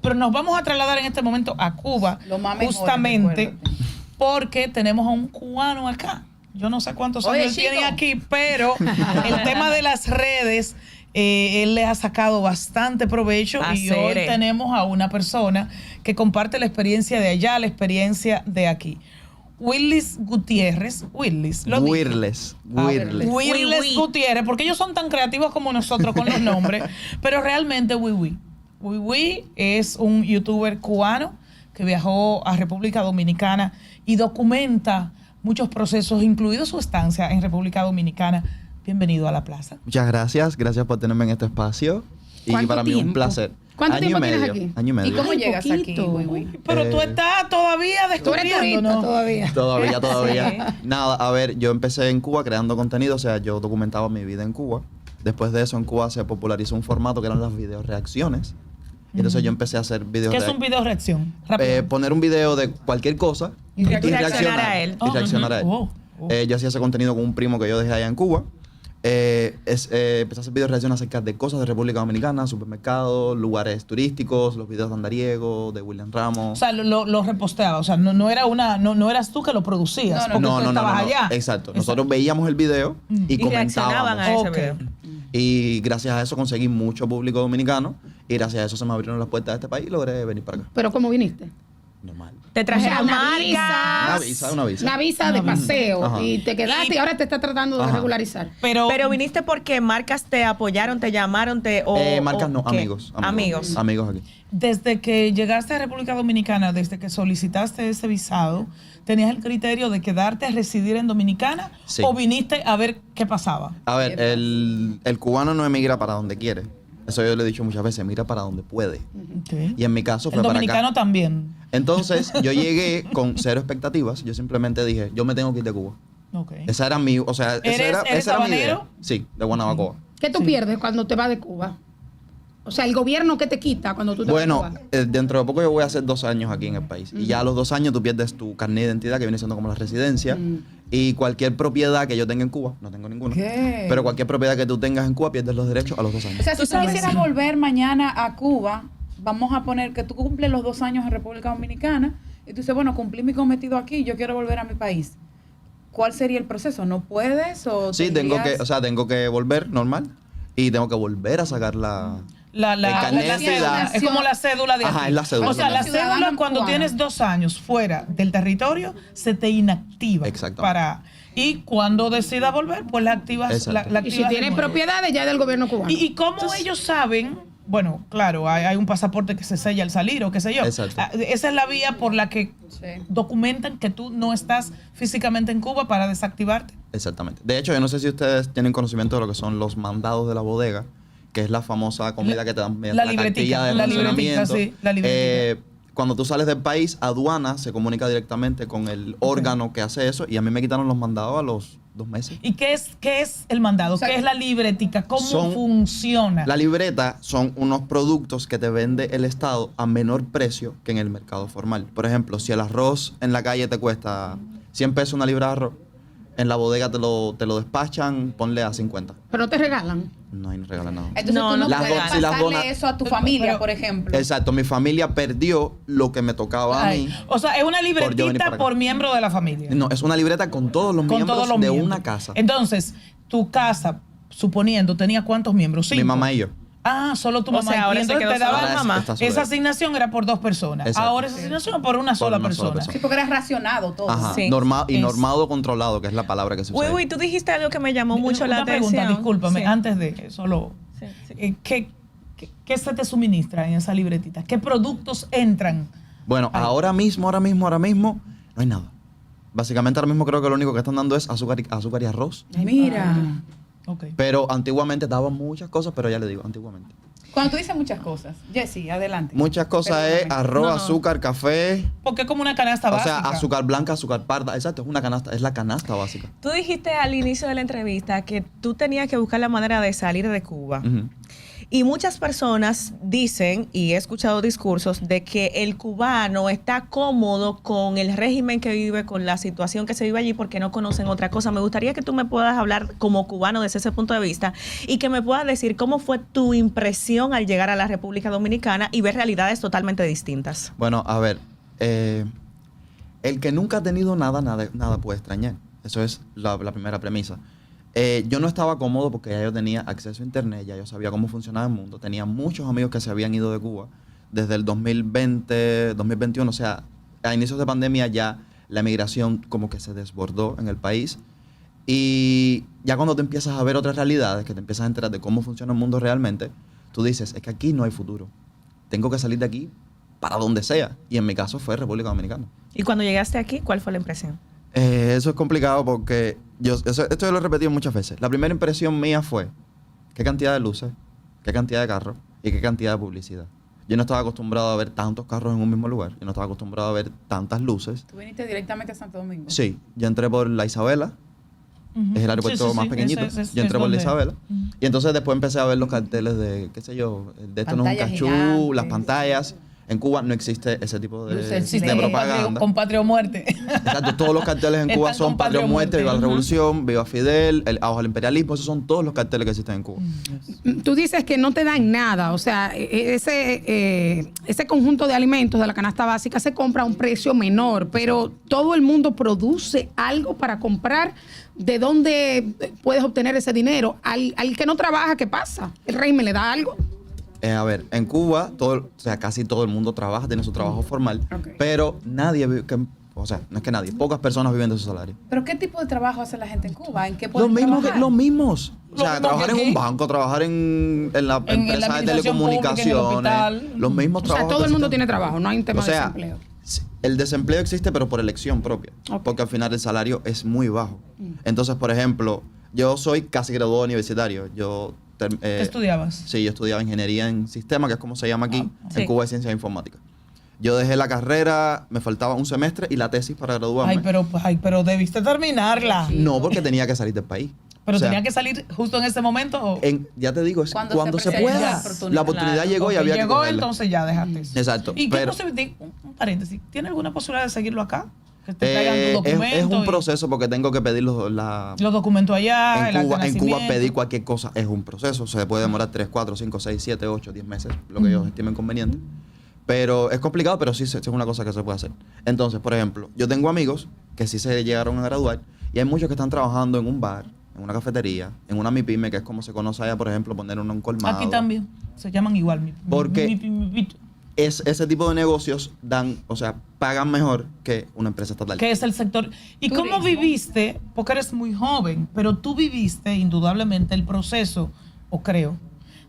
Pero nos vamos a trasladar en este momento a Cuba, Lo más mejor, justamente recuérdate. porque tenemos a un cubano acá. Yo no sé cuántos Oye, años chico. tiene aquí, pero el tema de las redes, él le ha sacado bastante provecho y hoy tenemos a una persona que comparte la experiencia de allá, la experiencia de aquí. Willis Gutiérrez, Willis Gutiérrez, porque ellos son tan creativos como nosotros con los nombres, pero realmente Wiwi es un youtuber cubano que viajó a República Dominicana y documenta muchos procesos, incluido su estancia en República Dominicana. Bienvenido a la plaza. Muchas gracias por tenerme en este espacio y para mí un placer. ¿Cuánto tiempo tienes aquí? Año y medio. ¿Y cómo llegas poquito. aquí? Pero tú estás todavía descubriendo, ¿no? Todavía. Todavía. Nada, a ver, yo empecé en Cuba creando contenido, o sea, yo documentaba mi vida en Cuba. Después de eso, en Cuba se popularizó un formato que eran las videoreacciones. Y entonces yo empecé a hacer videos. ¿Qué es un video reacción? Rápido. Poner un video de cualquier cosa Y reaccionar a él. Y reaccionar a él. Yo hacía ese contenido con un primo que yo dejé allá en Cuba. Empecé a hacer videos reacciones acerca de cosas de República Dominicana, supermercados, lugares turísticos, los videos de Andariego, de William Ramos. O sea, lo reposteaba. O sea, no eras tú que lo producías. Porque tú estabas allá. Exacto. Nosotros veíamos el video y reaccionaban comentábamos. a ese video. Y gracias a eso conseguí mucho público dominicano. Y gracias a eso se me abrieron las puertas de este país y logré venir para acá. ¿Pero cómo viniste? Normal. Te trajeron una visa. marcas. Una visa. Una visa de paseo. Ajá. Y te quedaste y ahora te está tratando de Ajá. regularizar. Pero viniste porque marcas te apoyaron, te llamaron, Marcas no, ¿qué? amigos. Amigos aquí. desde que llegaste a República Dominicana, desde que solicitaste ese visado, ¿tenías el criterio de quedarte a residir en Dominicana? Sí. ¿O viniste a ver qué pasaba? A ver, el cubano no emigra para donde quiere. Eso yo le he dicho muchas veces, emigra para donde puede. Okay. Y en mi caso fue El para dominicano acá. también. Entonces, yo llegué con cero expectativas. Yo simplemente dije, yo me tengo que ir de Cuba. Okay. Esa era mi, o sea, ¿Eres esa era mi idea. habanero? Sí, de Guanabacoa. ¿Qué tú pierdes cuando te vas de Cuba? O sea, el gobierno que te quita cuando tú te Bueno, vas de Cuba. dentro de poco yo voy a hacer 2 años aquí en el país. Y ya a los 2 años tú pierdes tu carnet de identidad, que viene siendo como la residencia. Y cualquier propiedad que yo tenga en Cuba, no tengo ninguna. ¿Qué? Pero cualquier propiedad que tú tengas en Cuba, pierdes los derechos a los 2 años. O sea, si tú quisieras volver mañana a Cuba, vamos a poner que tú cumples los 2 años en República Dominicana y tú dices, bueno, cumplí mi cometido aquí, yo quiero volver a mi país. ¿Cuál sería el proceso? ¿No puedes? O Sí, tengo que volver normal y tengo que volver a sacar la carnet de cédula. Es como la cédula de Ajá, aquí. es la cédula. O sea, la Ciudadano cédula cuando cubano. tienes 2 años fuera del territorio se te inactiva. Exactamente. Y cuando decidas volver, pues la activas. Exacto. La Y si activas de tienes nuevo. propiedades ya es del gobierno cubano. ¿Y cómo ellos saben? Bueno, claro, hay un pasaporte que se sella al salir o qué sé yo. Exacto. Esa es la vía por la que documentan que tú no estás físicamente en Cuba para desactivarte. Exactamente. De hecho, yo no sé si ustedes tienen conocimiento de lo que son los mandados de la bodega, que es la famosa comida que te dan mediante la cartilla libretica, de la libretica, funcionamiento. sí, la libretica. Cuando tú sales del país, aduana se comunica directamente con el órgano que hace eso y a mí me quitaron los mandados a los 2 meses. ¿Y qué es el mandado? O sea, ¿Qué es la libretica? ¿Cómo son- funciona? La libreta son unos productos que te vende el Estado a menor precio que en el mercado formal. Por ejemplo, si el arroz en la calle te cuesta 100 pesos una libra de arroz, en la bodega te lo despachan, ponle a 50. Pero no te regalan. No, ahí no regalan nada. Entonces No, tú no no puedes puedes. Si las pasarle donas- eso a tu familia, Pero- por ejemplo. Exacto, mi familia perdió lo que me tocaba a Ay, mí. o sea, es una yo venir para libretita acá. por miembro de la familia. No, es una libreta con todos los Con miembros todos los de miembros. una casa. Entonces, tu casa, suponiendo, tenía ¿cuántos miembros? 5. Mi mamá y yo. Ah, solo tu O mamá. sea, y ahora se entonces quedó te daban sola la mamá. Está sola. esa asignación era por 2 personas. Exacto. Ahora esa asignación es por una sola persona. Sí, porque era racionado todo. Ajá. Sí. Normado controlado, que es la palabra que se usa. Uy, tú dijiste algo que me llamó mucho la Una pregunta, atención. discúlpame, Sí. antes de solo. Sí, sí. ¿Qué se te suministra en esa libretita? ¿Qué productos entran? Bueno, Ay. ahora mismo, no hay nada. Básicamente ahora mismo creo que lo único que están dando es azúcar y arroz. Mira. Ok. Pero antiguamente daban muchas cosas, pero ya le digo, antiguamente. Cuando tú dices muchas cosas, Jessy, adelante. Muchas cosas es Perdóname. arroz, No. azúcar, café. Porque es como una canasta O sea, básica. azúcar blanca, azúcar parda. Exacto, es una canasta, es la canasta básica. Tú dijiste al inicio de la entrevista que tú tenías que buscar la manera de salir de Cuba. Ujú. Y muchas personas dicen, y he escuchado discursos, de que el cubano está cómodo con el régimen que vive, con la situación que se vive allí, porque no conocen otra cosa. Me gustaría que tú me puedas hablar como cubano desde ese punto de vista y que me puedas decir cómo fue tu impresión al llegar a la República Dominicana y ver realidades totalmente distintas. Bueno, a ver, el que nunca ha tenido nada puede extrañar. Eso es la primera premisa. Yo no estaba cómodo porque ya yo tenía acceso a internet, ya yo sabía cómo funcionaba el mundo. Tenía muchos amigos que se habían ido de Cuba desde el 2020, 2021. O sea, a inicios de pandemia ya la migración como que se desbordó en el país. Y ya cuando te empiezas a ver otras realidades, que te empiezas a enterar de cómo funciona el mundo realmente, tú dices, es que aquí no hay futuro. Tengo que salir de aquí para donde sea. Y en mi caso fue República Dominicana. Y cuando llegaste aquí, ¿cuál fue la impresión? Eso es complicado porque esto yo lo he repetido muchas veces. La primera impresión mía fue qué cantidad de luces, qué cantidad de carros y qué cantidad de publicidad. Yo no estaba acostumbrado a ver tantos carros en un mismo lugar. Yo no estaba acostumbrado a ver tantas luces. ¿Tú viniste directamente a Santo Domingo? Sí, yo entré por la Isabela. Es el aeropuerto más pequeñito. Yo entré por la Isabela. Y entonces después empecé a ver los carteles de, qué sé yo, de esto no es un Pantallas cachú, gigantes. las pantallas. En Cuba no existe ese tipo de Luces, propaganda. Con patria o muerte. Exacto, todos los carteles en Cuba Están son con Patria o Muerte, Viva la Ujú. Revolución, Viva Fidel, Abajo el Imperialismo. Esos son todos los carteles que existen en Cuba. Tú dices que no te dan nada, o sea, ese conjunto de alimentos de la canasta básica se compra a un precio menor, pero todo el mundo produce algo para comprar. ¿De dónde puedes obtener ese dinero? Al que no trabaja, ¿qué pasa? ¿El régimen le da algo? A ver, en Cuba, casi todo el mundo trabaja, tiene su trabajo formal, Ok. pero nadie vive, o sea, no es que nadie, pocas personas viven de su salario. ¿Pero qué tipo de trabajo hace la gente en Cuba? ¿En qué Los pueden mismos, trabajar? los mismos. O Lo sea, mismo trabajar que en un aquí. banco, trabajar en la En la empresa de administración pública, en el telecomunicaciones. hospital. Los mismos O sea, trabajos. todo que el mundo existen. tiene trabajo, no hay un tema O sea, de desempleo. el desempleo existe, pero por elección propia. Ok. Porque al final el salario es muy bajo. Entonces, por ejemplo, yo soy casi graduado universitario. ¿Qué estudiabas? Sí, yo estudiaba ingeniería en sistemas, que es como se llama aquí. Sí. En Cuba es ciencia informática. Yo dejé la carrera, me faltaba un semestre y la tesis para graduarme. Ay, pero debiste terminarla. No, porque tenía que salir del país. Pero O sea, tenía que salir justo en ese momento. ¿O? ya te digo, es Cuando cuando se se presenta pueda. la oportunidad. La oportunidad Claro. llegó y Ok, había que llegó, cogerla. entonces ya dejaste eso. Exacto, ¿Y qué pero- posibilidad? Un paréntesis. ¿Tiene alguna posibilidad de seguirlo acá? Que te traigan tu Es documento. un y proceso porque tengo que pedir los documentos allá. en el acta Cuba, de en Cuba nacimiento. pedir cualquier cosa es un proceso. Se puede demorar 3, 4, 5, 6, 7, 8, 10 meses, lo que ellos estimen conveniente. Pero es complicado, pero sí es una cosa que se puede hacer. Entonces, por ejemplo, yo tengo amigos que sí se llegaron a graduar y hay muchos que están trabajando en un bar, en una cafetería, en una MIPYME, que es como se conoce allá, por ejemplo, poner un colmado. Aquí también. Se llaman igual. Porque- mi- Ese tipo de negocios pagan mejor que una empresa estatal. que es el sector. ¿Y Turismo. cómo viviste? Porque eres muy joven, pero tú viviste indudablemente el proceso, o creo,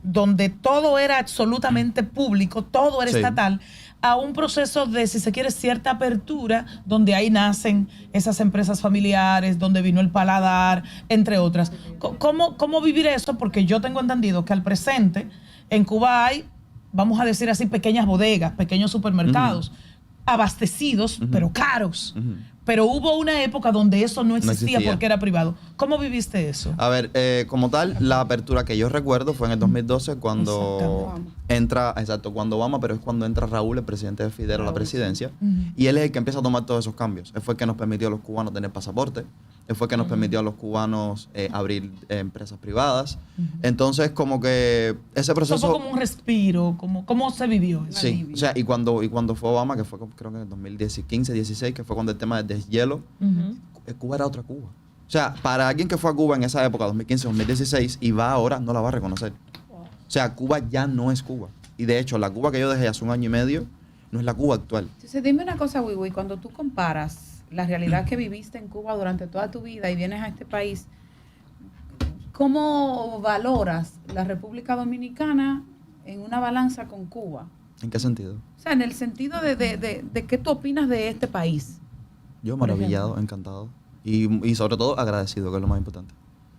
donde todo era absolutamente público, todo era Sí. estatal, a un proceso de, si se quiere, cierta apertura, donde ahí nacen esas empresas familiares, donde vino el paladar, entre otras. ¿Cómo vivir eso? Porque yo tengo entendido que al presente en Cuba hay, vamos a decir así, pequeñas bodegas, pequeños supermercados, abastecidos, pero caros. Ujú. Pero hubo una época donde eso no existía, existía. porque era privado. ¿Cómo viviste eso? A ver, como tal, la apertura que yo recuerdo fue en el 2012 cuando cuando Obama, pero es cuando entra Raúl, el presidente de Fidel, a la presidencia, y él es el que empieza a tomar todos esos cambios. Él fue el que nos permitió a los cubanos tener pasaporte, él fue el que nos permitió a los cubanos abrir empresas privadas. Entonces, como que ese Eso proceso... fue como un respiro, ¿cómo se vivió eso? Sí, o sea, y cuando fue Obama, que fue creo que en el 2015, 16, que fue cuando el tema del deshielo, Cuba era otra Cuba. O sea, para alguien que fue a Cuba en esa época, 2015, 2016, y va ahora, no la va a reconocer. O sea, Cuba ya no es Cuba. Y de hecho, la Cuba que yo dejé hace un año y medio no es la Cuba actual. Entonces, dime una cosa, Wiwi, cuando tú comparas la realidad que viviste en Cuba durante toda tu vida y vienes a este país, ¿cómo valoras la República Dominicana en una balanza con Cuba? ¿En qué sentido? O sea, en el sentido de qué tú opinas de este país. Yo Por maravillado, ejemplo. encantado. Y sobre todo agradecido, que es lo más importante.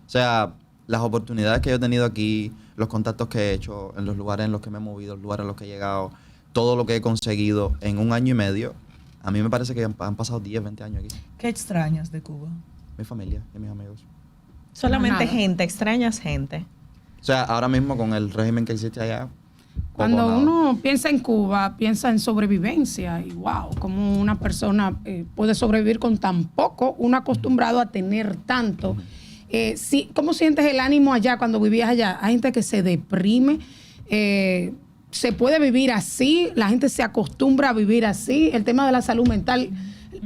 O sea, las oportunidades que yo he tenido aquí, los contactos que he hecho, en los lugares en los que me he movido, los lugares en los que he llegado, todo lo que he conseguido en un año y medio, a mí me parece que han pasado 10, 20 años aquí. ¿Qué extrañas de Cuba? Mi familia y mis amigos. Solamente Nada. gente, extrañas gente. O sea, ahora mismo con el régimen que existe allá, Cuando poco o nada. uno piensa en Cuba, piensa en sobrevivencia y wow, cómo una persona puede sobrevivir con tan poco, uno acostumbrado a tener tanto. Sí, ¿cómo sientes el ánimo allá cuando vivías allá? Hay gente que se deprime, se puede vivir así, la gente se acostumbra a vivir así, el tema de la salud mental,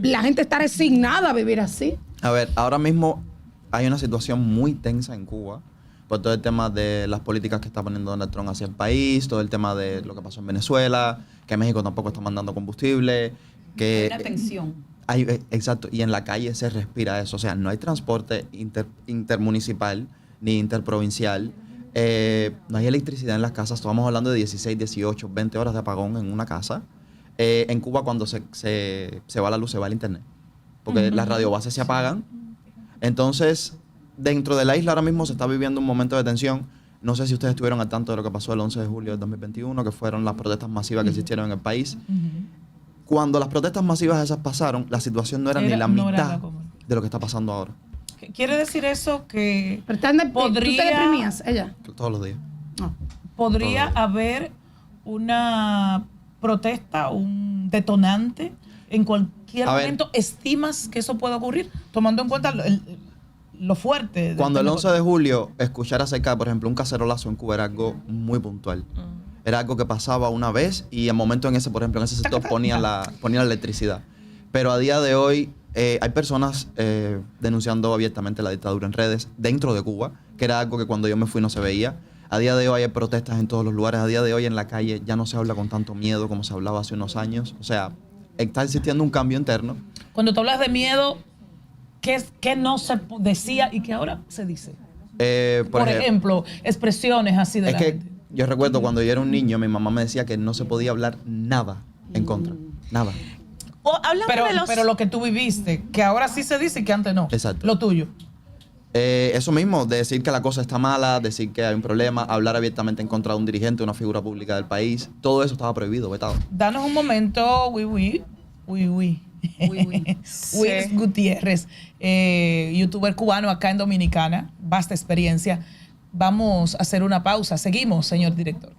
la gente está resignada a vivir así. A ver, ahora mismo hay una situación muy tensa en Cuba por todo el tema de las políticas que está poniendo Donald Trump hacia el país, todo el tema de lo que pasó en Venezuela, que México tampoco está mandando combustible, que Hay una tensión. exacto, y en la calle se respira eso, o sea, no hay transporte intermunicipal ni interprovincial, no hay electricidad en las casas, estamos hablando de 16, 18, 20 horas de apagón en una casa. En Cuba cuando se va la luz, se va el internet, porque las radiobases se apagan. Entonces, dentro de la isla ahora mismo se está viviendo un momento de tensión. No sé si ustedes estuvieron al tanto de lo que pasó el 11 de julio de 2021, que fueron las protestas masivas que existieron en el país. Cuando las protestas masivas esas pasaron, la situación no era ni la no era mitad como- de lo que está pasando ahora, ¿Quiere decir eso que Pero ¿tú te Podría- deprimías ella? todos los días? No. podría haber una protesta, un detonante en cualquier A ver. momento? ¿Estimas que eso puede ocurrir? Tomando en cuenta lo fuerte. de Cuando este el 11 de negocio. julio escuchar acerca de, por ejemplo, un cacerolazo en Cuba era algo muy puntual. Era algo que pasaba una vez y el momento en ese, por ejemplo, en ese sector ponían la electricidad. Pero a día de hoy hay personas denunciando abiertamente la dictadura en redes dentro de Cuba, que era algo que cuando yo me fui no se veía. A día de hoy hay protestas en todos los lugares. A día de hoy en la calle ya no se habla con tanto miedo como se hablaba hace unos años. O sea, está existiendo un cambio interno. Cuando tú hablas de miedo, ¿qué no se decía y que ahora se dice? Por ejemplo, expresiones así de Es la que gente. yo recuerdo cuando yo era un niño, mi mamá me decía que no se podía hablar nada en contra. Nada. O hablando de los... Pero lo que tú viviste, que ahora sí se dice y que antes no. Exacto. Lo tuyo. Eso mismo, de decir que la cosa está mala, decir que hay un problema, hablar abiertamente en contra de un dirigente, una figura pública del país, todo eso estaba prohibido, vetado. Danos un momento, Wiwi. Wills Gutiérrez, youtuber cubano acá en Dominicana, vasta experiencia. Vamos a hacer una pausa. Seguimos, señor director.